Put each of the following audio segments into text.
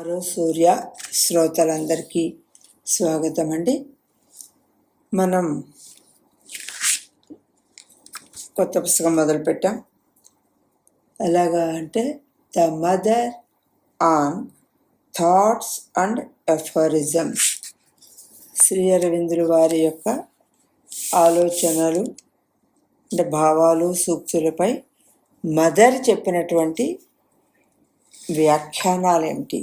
ఆరో సూర్య శ్రోతలందరికీ స్వాగతం అండి. మనం కొత్త పుస్తకం మొదలుపెట్టాం. ఎలాగా అంటే the mother on thoughts and aphorisms, Shri అరవిందులు వారి యొక్క ఆలోచనలు అంటే భావాలు సూక్తులపై మదర్ చెప్పినటువంటి వ్యాఖ్యానాలు ఏమిటి,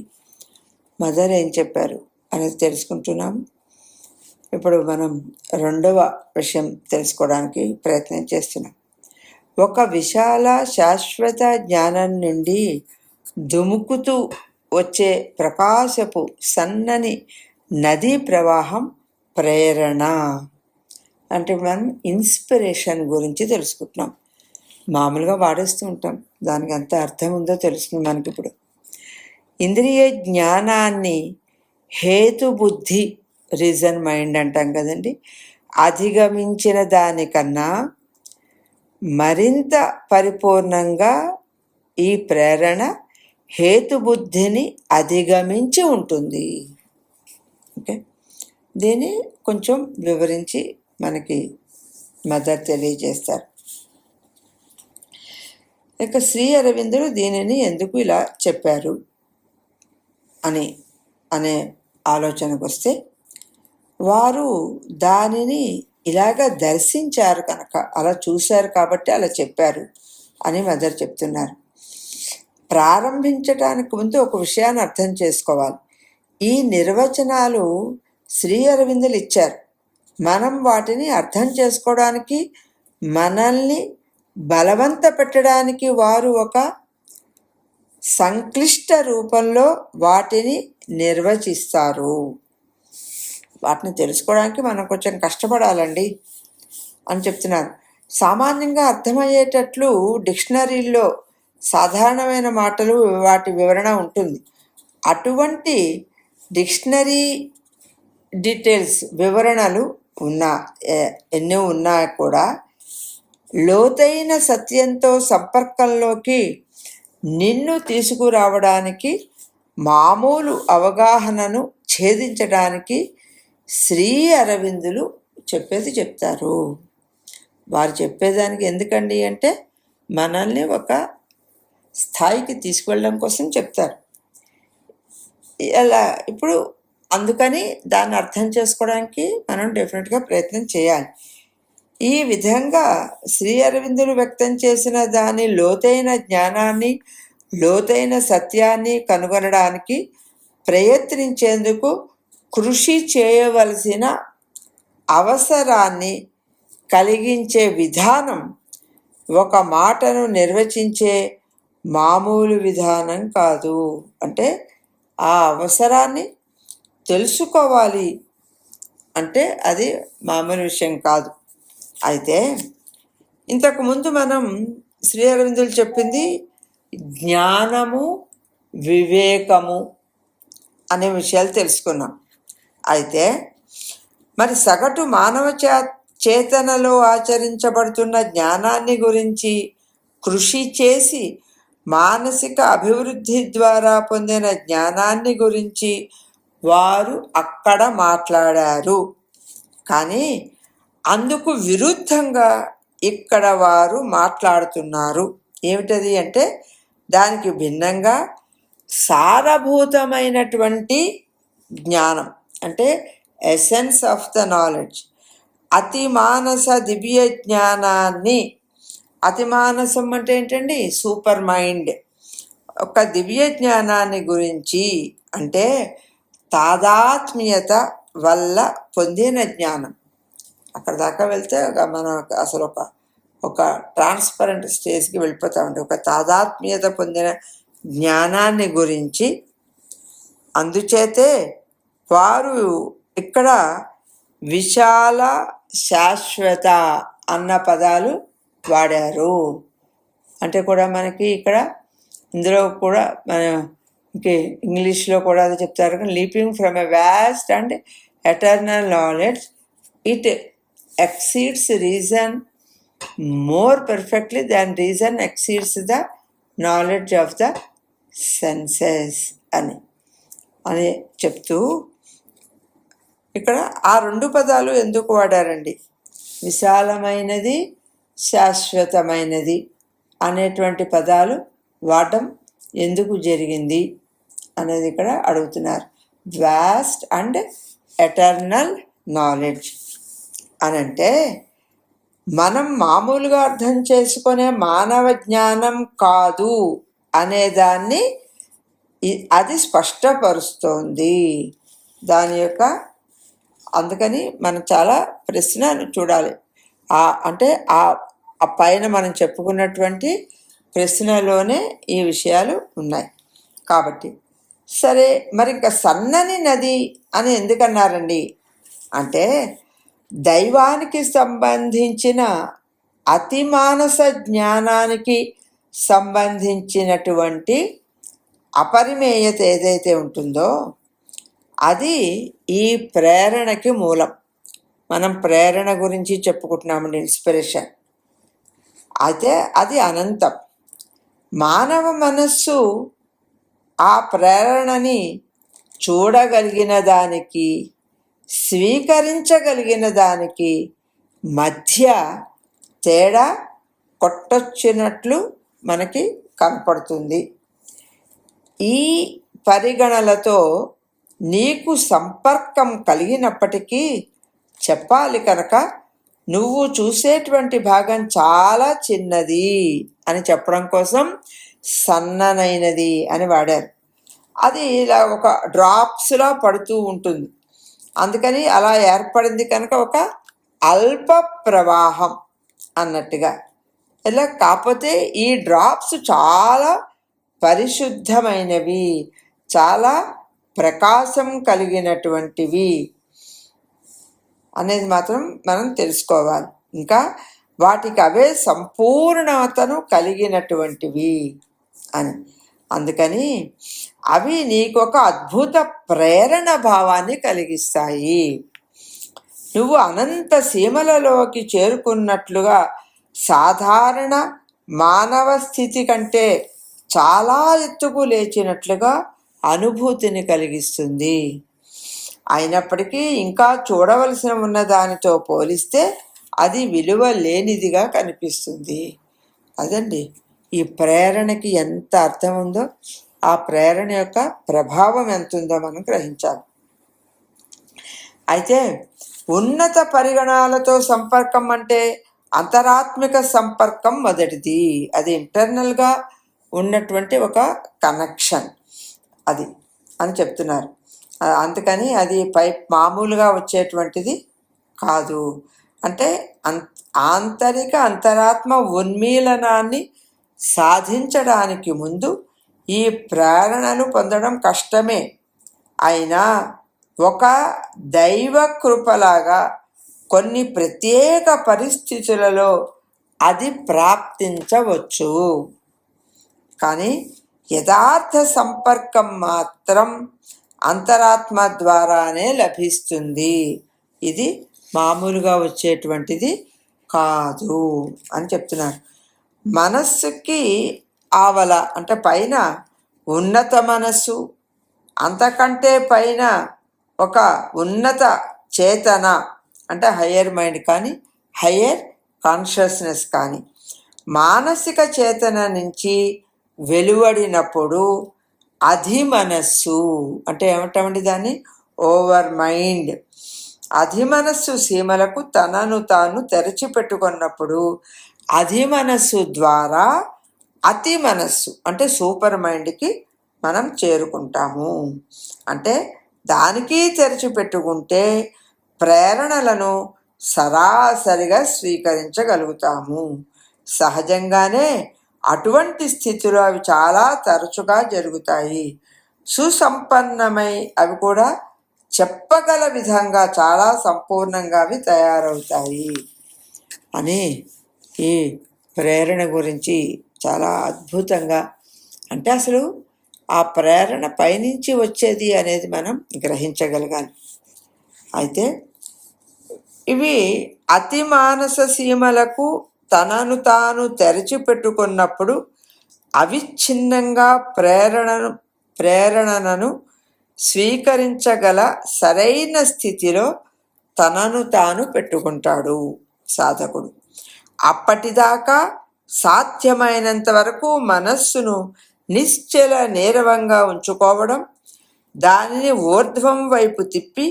మదర్ ఏం చెప్పారు అనేది తెలుసుకుంటున్నాము. ఇప్పుడు మనం రెండవ విషయం తెలుసుకోవడానికి ప్రయత్నం చేస్తున్నాం. ఒక విశాల శాశ్వత జ్ఞానం నుండి దుముకుతూ వచ్చే ప్రకాశపు సన్నని నదీ ప్రవాహం ప్రేరణ. అంటే మనం ఇన్స్పిరేషన్ గురించి తెలుసుకుంటున్నాం. మామూలుగా వాడేస్తూ ఉంటాం, దానికి ఎంత అర్థం ఉందో తెలుస్తుంది మనకి. ఇప్పుడు ఇంద్రియ జ్ఞానాన్ని హేతుబుద్ధి రీజన్ మైండ్ అంటాం కదండి, అధిగమించిన దానికన్నా మరింత పరిపూర్ణంగా ఈ ప్రేరణ హేతుబుద్ధిని అధిగమించి ఉంటుంది. ఓకే, దీన్ని కొంచెం వివరించి మనకి మదర్ తెలియజేస్తారు. ఇక శ్రీ అరవిందులు దీనిని ఎందుకు ఇలా చెప్పారు అనే ఆలోచనకు వస్తే, వారు దానిని ఇలాగ దర్శించారు కనుక, అలా చూశారు కాబట్టి అలా చెప్పారు అని మదర్ చెప్తున్నారు. ప్రారంభించడానికి ముందు ఒక విషయాన్ని అర్థం చేసుకోవాలి. ఈ నిర్వచనాలు శ్రీ అరవిందులు ఇచ్చారు. మనం వాటిని అర్థం చేసుకోవడానికి, మనల్ని బలవంత పెట్టడానికి వారు ఒక సంక్లిష్ట రూపంలో వాటిని నిర్వచిస్తారు. వాటిని తెలుసుకోవడానికి మనం కొంచెం కష్టపడాలండి అని చెప్తున్నారు. సామాన్యంగా అర్థమయ్యేటట్లు డిక్షనరీల్లో సాధారణమైన మాటలు వాటి వివరణ ఉంటుంది. అటువంటి డిక్షనరీ డీటెయిల్స్ వివరణలు ఎన్నో ఉన్నా కూడా లోతైన సత్యంతో సంపర్కంలోకి నిన్ను తీసుకురావడానికి, మామూలు అవగాహనను ఛేదించడానికి శ్రీ అరవిందులు చెప్పేది చెప్తారు. వారు చెప్పేదానికి ఎందుకండి అంటే మనల్ని ఒక స్థాయికి తీసుకువెళ్ళడం కోసం చెప్తారు. ఇలా ఇప్పుడు అందుకని దాన్ని అర్థం చేసుకోవడానికి మనం డెఫినెట్గా ప్రయత్నం చేయాలి. ఈ విధంగా శ్రీ అరవిందులు వ్యక్తం చేసిన దాని లోతైన జ్ఞానాన్ని, లోతైన సత్యాన్ని కనుగొనడానికి ప్రయత్నించేందుకు కృషి చేయవలసిన అవసరాన్ని కలిగించే విధానం ఒక మాటను నిర్వచించే మామూలు విధానం కాదు. అంటే ఆ అవసరాన్ని తెలుసుకోవాలి అంటే అది మామూలు విషయం కాదు. అయితే ఇంతకుముందు మనం శ్రీ అరవిందులు చెప్పింది జ్ఞానము, వివేకము అనే విషయాలు తెలుసుకున్నాం. అయితే మరి సగటు మానవ చేతనలో ఆచరించబడుతున్న జ్ఞానాన్ని గురించి కృషి చేసి మానసిక అభివృద్ధి ద్వారా పొందిన జ్ఞానాన్ని గురించి వారు అక్కడ మాట్లాడారు. కానీ అందుకు విరుద్ధంగా ఇక్కడ వారు మాట్లాడుతున్నారు. ఏమిటది అంటే దానికి భిన్నంగా సారభూతమైనటువంటి జ్ఞానం, అంటే ఎసెన్స్ ఆఫ్ ద నాలెడ్జ్, అతిమానస దివ్య జ్ఞానాన్ని. అతిమానసం అంటే ఏంటండి? Super mind. ఒక దివ్య జ్ఞానాన్ని గురించి అంటే తాదాత్మ్యత వల్ల పొందిన జ్ఞానం. అక్కడ దాకా వెళ్తే మనం అసలు ఒక ట్రాన్స్పరెంట్ స్టేజ్కి వెళ్ళిపోతామండి. ఒక తాదాత్మ్యత పొందిన జ్ఞానాన్ని గురించి. అందుచేతే వారు ఇక్కడ విశాల, శాశ్వత అన్న పదాలు వాడారు. అంటే కూడా మనకి ఇక్కడ ఇందులో కూడా మన ఇంగ్లీష్లో కూడా అది చెప్తారు, leaping from a vast and eternal knowledge it exceeds reason more perfectly than reason exceeds the knowledge of the senses అని. అని చెప్తూ ఇక్కడ ఆ 2 పదాలు ఎందుకు వాడారండి? విశాలమైనది, శాశ్వతమైనది అనేటువంటి పదాలు వాడడం ఎందుకు జరిగింది అనేది ఇక్కడ అడుగుతున్నారు. వాస్ట్ అండ్ ఎటర్నల్ నాలెడ్జ్ అనంటే మనం మామూలుగా అర్థం చేసుకునే మానవ జ్ఞానం కాదు అనేదాన్ని అది స్పష్టపరుస్తోంది. దాని యొక్క అందుకని మనం చాలా ప్రశ్నలు చూడాలి. అంటే ఆ పైన మనం చెప్పుకున్నటువంటి ప్రశ్నలోనే ఈ విషయాలు ఉన్నాయి. కాబట్టి సరే, మరి ఇంకా సన్నని నది అని ఎందుకన్నారండి అంటే దైవానికి సంబంధించిన అతిమానస జ్ఞానానికి సంబంధించినటువంటి అపరిమేయత ఏదైతే ఉంటుందో అది ఈ ప్రేరణకి మూలం. మనం ప్రేరణ గురించి చెప్పుకుంటున్నామండి, ఇన్స్పిరేషన్. అయితే అది అనంతం. మానవ మనస్సు ఆ ప్రేరణని చూడగలిగిన దానికి, స్వీకరించగలిగిన దానికి మధ్య తేడా కొట్టొచ్చినట్లు మనకి కనపడుతుంది. ఈ పరిగణనలతో నీకు సంపర్కం కలిగినప్పటికీ చెప్పాలి కనుక నువ్వు చూసేటువంటి భాగం చాలా చిన్నది అని చెప్పడం కోసం సన్ననైనది అని వాడారు. అది ఇలా ఒక డ్రాప్స్లా పడుతూ ఉంటుంది, అందుకని అలా ఏర్పడింది కనుక ఒక అల్ప ప్రవాహం అన్నట్టుగా. ఇలా కాకపోతే ఈ డ్రాప్స్ చాలా పరిశుద్ధమైనవి, చాలా ప్రకాశం కలిగినటువంటివి అనేది మాత్రం మనం తెలుసుకోవాలి. ఇంకా వాటికి అవే సంపూర్ణతను కలిగినటువంటివి అని. అందుకని అవి నీకొక అద్భుత ప్రేరణ భావాన్ని కలిగిస్తాయి. నువ్వు అనంత సీమలలోకి చేరుకున్నట్లుగా సాధారణ మానవ స్థితి కంటే చాలా ఎత్తుకు లేచినట్లుగా అనుభూతిని కలిగిస్తుంది. అయినప్పటికీ ఇంకా చూడవలసిన ఉన్న దానితో పోలిస్తే అది విలువ లేనిదిగా కనిపిస్తుంది. అదండి ఈ ప్రేరణకి ఎంత అర్థం ఉందో, ఆ ప్రేరణ యొక్క ప్రభావం ఎంత ఉందో మనం గ్రహించాలి. అయితే ఉన్నత పరిగణాలతో సంపర్కం అంటే అంతరాత్మిక సంపర్కం మొదటిది. అది ఇంటర్నల్గా ఉన్నటువంటి ఒక కనెక్షన్ అది అని చెప్తున్నారు. అందుకని అది మామూలుగా వచ్చేటువంటిది కాదు. అంటే ఆంతరిక అంతరాత్మ ఉన్మీలనాన్ని సాధించడానికి ముందు ఈ ప్రేరణను పొందడం కష్టమే. అయినా ఒక దైవ కృపలాగా కొన్ని ప్రత్యేక పరిస్థితులలో అది ప్రాప్తించవచ్చు. కానీ యథార్థ సంపర్కం మాత్రం అంతరాత్మ ద్వారానే లభిస్తుంది. ఇది మామూలుగా వచ్చేటువంటిది కాదు అని చెప్తున్నారు. మనస్సుకి ఆవల అంటే పైన ఉన్నత మనస్సు, అంతకంటే పైన ఒక ఉన్నత చేతన అంటే హయ్యర్ మైండ్ కానీ హయ్యర్ కాన్షియస్నెస్ కానీ మానసిక చేతన నుంచి వెలువడినప్పుడు అధిమనస్సు అంటే ఏమంటామండి దాన్ని, ఓవర్ మైండ్. అధిమనస్సు సీమలకు తనను తాను తెరచిపెట్టుకున్నప్పుడు అధిమనస్సు ద్వారా అతి మనస్సు అంటే సూపర్ మైండ్కి మనం చేరుకుంటాము. అంటే దానికి తెరచిపెట్టుకుంటే ప్రేరణలను సరాసరిగా స్వీకరించగలుగుతాము. సహజంగానే అటువంటి స్థితిలో అవి చాలా తరచుగా జరుగుతాయి. సుసంపన్నమై అవి కూడా చెప్పగల విధంగా చాలా సంపూర్ణంగా అవి తయారవుతాయి అని ఈ ప్రేరణ గురించి చాలా అద్భుతంగా, అంటే అసలు ఆ ప్రేరణ పైనుంచి వచ్చేది అనేది మనం గ్రహించగలగాలి. అయితే ఇవి అతి మానస సీమలకు తనను తాను తెరచిపెట్టుకున్నప్పుడు అవిచ్ఛిన్నంగా ప్రేరణను స్వీకరించగల సరైన స్థితిలో తనను తాను పెట్టుకుంటాడు సాధకుడు. అప్పటిదాకా సాధ్యమైనంత వరకు మనస్సును నిశ్చల నీరవంగా ఉంచుకోవడం, దానిని ఊర్ధ్వం వైపు తిప్పి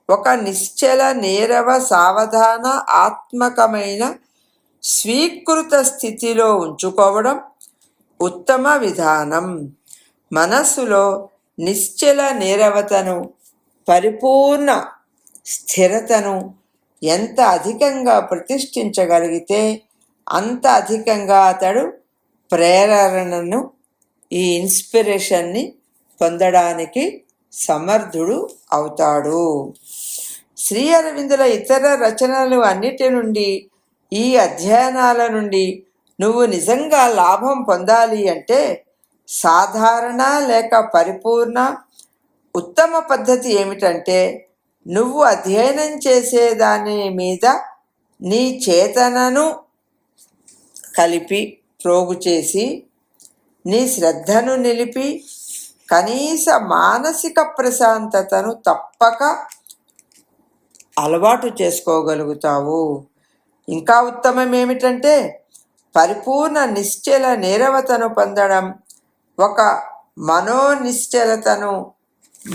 ఒక నిశ్చల నీరవ సావధాన ఆత్మకమైన స్వీకృత స్థితిలో ఉంచుకోవడం ఉత్తమ విధానం. మనస్సులో నిశ్చల నీరవతను, పరిపూర్ణ స్థిరతను ఎంత అధికంగా ప్రతిష్ఠించగలిగితే అంత అధికంగా అతడు ప్రేరణను, ఈ ఇన్స్పిరేషన్ని పొందడానికి సమర్థుడు అవుతాడు. శ్రీ అరవిందుల ఇతర రచనలు అన్నిటి నుండి, ఈ అధ్యయనాల నుండి నువ్వు నిజంగా లాభం పొందాలి అంటే సాధారణ లేక పరిపూర్ణ ఉత్తమ పద్ధతి ఏమిటంటే, నువ్వు అధ్యయనం చేసే దాని మీద నీ చేతనను కలిపి ప్రోగు చేసి, నీ శ్రద్ధను నిలిపి కనీస మానసిక ప్రశాంతతను తప్పక అలవాటు చేసుకోగలుగుతావు. ఇంకా ఉత్తమం ఏమిటంటే, పరిపూర్ణ నిశ్చల నీరవతను పొందడం, ఒక మనోనిశ్చలతను,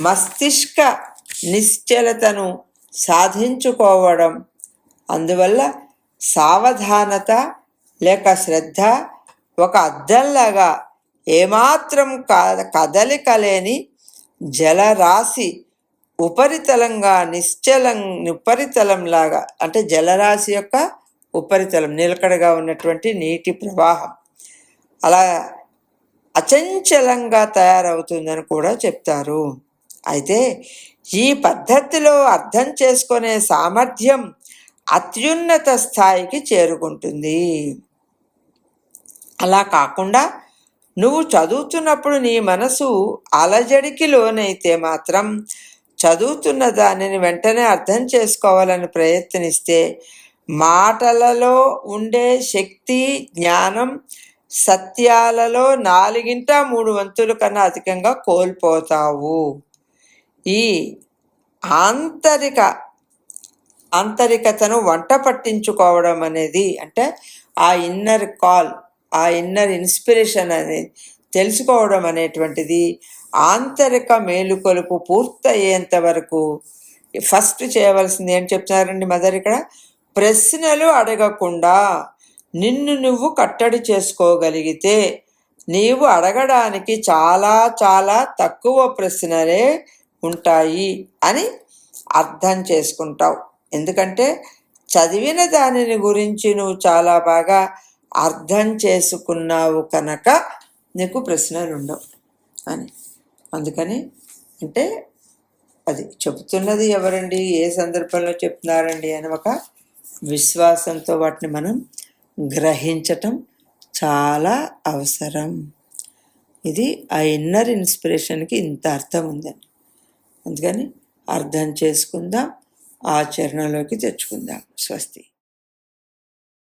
మస్తిష్క నిశ్చలతను సాధించుకోవడం. అందువల్ల సావధానత లేక శ్రద్ధ ఒక అద్దంలాగా ఏమాత్రం కదలిక లేని జలరాశి ఉపరితలంగా ఉపరితలంలాగా, అంటే జలరాశి యొక్క ఉపరితలం నిలకడగా ఉన్నటువంటి నీటి ప్రవాహం అలా అచంచలంగా తయారవుతుందని కూడా చెప్తారు. అయితే ఈ పద్ధతిలో అర్థం చేసుకునే సామర్థ్యం అత్యున్నత స్థాయికి చేరుకుంటుంది. అలా కాకుండా నువ్వు చదువుతున్నప్పుడు నీ మనసు అలజడికి లోనైతే మాత్రం చదువుతున్న దానిని వెంటనే అర్థం చేసుకోవాలని ప్రయత్నిస్తే మాటలలో ఉండే శక్తి, జ్ఞానం, సత్యాలలో 4/3 వంతుల కన్నా అధికంగా కోల్పోతావు. ఈ ఆంతరికతను వంట పట్టించుకోవడం అనేది, అంటే ఆ ఇన్నర్ కాల్, ఆ ఇన్నర్ ఇన్స్పిరేషన్ అనేది తెలుసుకోవడం అనేటువంటిది ఆంతరిక మేలుకొలుపు పూర్తయ్యేంత వరకు ఫస్ట్ చేయవలసింది ఏం చెప్తున్నారండి మదర్ ఇక్కడ? ప్రశ్నలు అడగకుండా నిన్ను నువ్వు కట్టడి చేసుకోగలిగితే నీవు అడగడానికి చాలా చాలా తక్కువ ప్రశ్నలే ఉంటాయి అని అర్థం చేసుకుంటావు. ఎందుకంటే చదివిన దానిని గురించి నువ్వు చాలా బాగా అర్థం చేసుకున్నావు కనుక నీకు ప్రశ్నలు ఉండవు అని. అందుకని అంటే అది చెప్తున్నది ఎవరండి, ఏ సందర్భంలో చెప్తున్నారండి అని ఒక విశ్వాసంతో వాటిని మనం గ్రహించటం చాలా అవసరం. ఇది ఆ ఇన్నర్ ఇన్స్పిరేషన్కి ఇంత అర్థం ఉందండి. అందుకని అర్థం చేసుకుందాం, ఆచరణలోకి తెచ్చుకుందాం. స్వస్తి.